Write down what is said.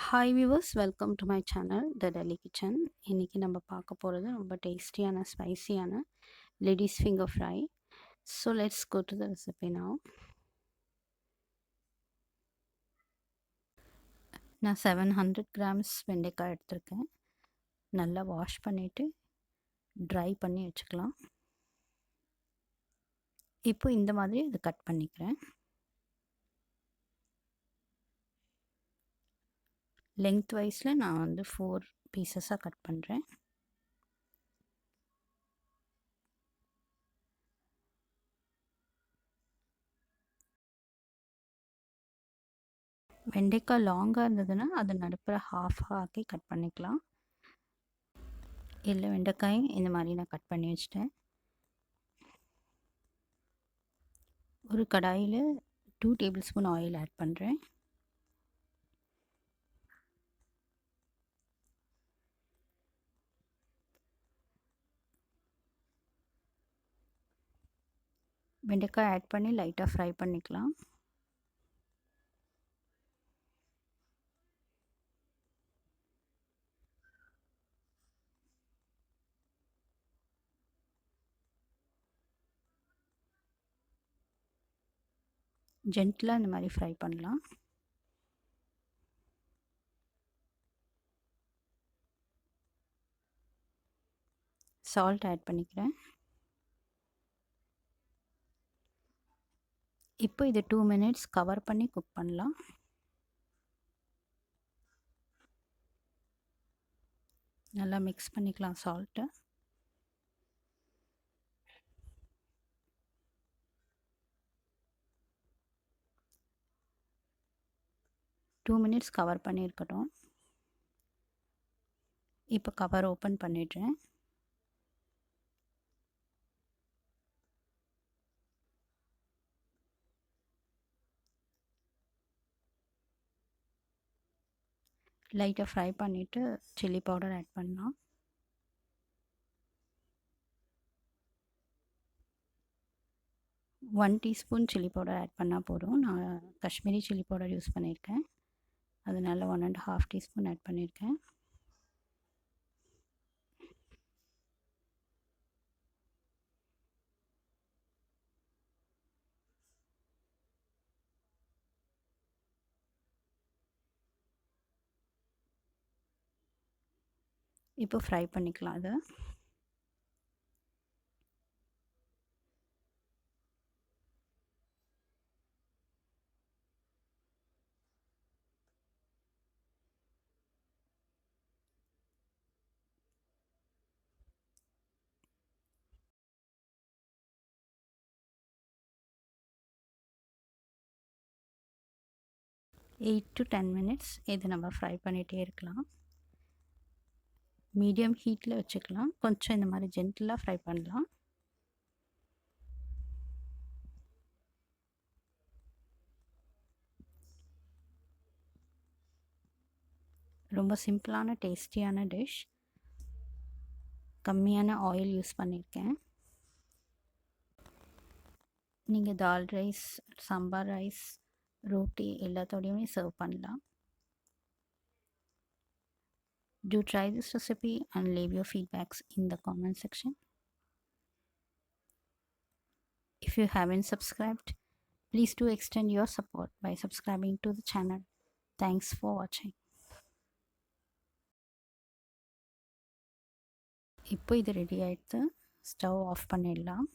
Hi viewers, welcome to my channel the Delhi kitchen. இன்றைக்கி நம்ம பார்க்க போகிறது ரொம்ப டேஸ்டியான ஸ்பைசியான ladies finger fry. So let's go to the recipe now. நான் 700 கிராம்ஸ் வெண்டைக்காய் எடுத்திருக்கேன். நல்லா வாஷ் பண்ணிவிட்டு ட்ரை பண்ணி வச்சுக்கலாம். இப்போ இந்த மாதிரி அதை கட் பண்ணிக்கிறேன். லெங்த் வைஸில் நான் 4 பீசஸாக கட் பண்ணுறேன். வெண்டைக்காய் லாங்காக இருந்ததுன்னா அதை நடுப்புற ஹாஃபாக ஆக்கி கட் பண்ணிக்கலாம். இல்லை, வெண்டைக்காயும் இந்த மாதிரி நான் கட் பண்ணி வச்சிட்டேன். ஒரு கடாயில் 2 டேபிள் ஸ்பூன் ஆயில் ஆட் பண்ணுறேன். வெண்டைக்காய் ஆட் பண்ணி லைட்டாக ஃப்ரை பண்ணிக்கலாம். ஜென்டிலாக இந்த மாதிரி ஃப்ரை பண்ணலாம். சால்ட் ஆட் பண்ணிக்கிறேன். இப்போ இது 2 மினிட்ஸ் கவர் பண்ணி குக் பண்ணலாம். நல்லா மிக்ஸ் பண்ணிக்கலாம் சால்ட்டு. டூ மினிட்ஸ் கவர் பண்ணியிருக்கட்டும். இப்போ கவர் ஓப்பன் பண்ணிடுறேன். லைட்டாக ஃப்ரை பண்ணிவிட்டு சில்லி பவுடர் ஆட் பண்ணலாம். One teaspoon chilli powder add பண்ணால் போதும். நான் காஷ்மீரி சில்லி பவுடர் யூஸ் பண்ணியிருக்கேன், அதனால் 1.5 டீஸ்பூன் ஆட் பண்ணியிருக்கேன். இப்போ ஃப்ரை பண்ணிக்கலாம் அதை. எயிட் to 10 மினிட்ஸ் இது நம்ம ஃப்ரை பண்ணிகிட்டே இருக்கலாம். மீடியம் ஹீட்டில் வச்சுக்கலாம். கொஞ்சம் இந்த மாதிரி ஜென்டிலாக ஃப்ரை பண்ணலாம். ரொம்ப சிம்பிளான டேஸ்டியான டிஷ். கம்மியான ஆயில் யூஸ் பண்ணியிருக்கேன். நீங்கள் தால் ரைஸ், சாம்பார் ரைஸ், ரோட்டி எல்லாத்தோடையுமே சர்வ் பண்ணலாம். Do try this recipe and leave your feedbacks in the comment section. If you haven't subscribed, please do extend your support by subscribing to the channel. Thanks for watching. இப்போ இது ready ஆகிடுது. Stove off பண்ணிடலாம்.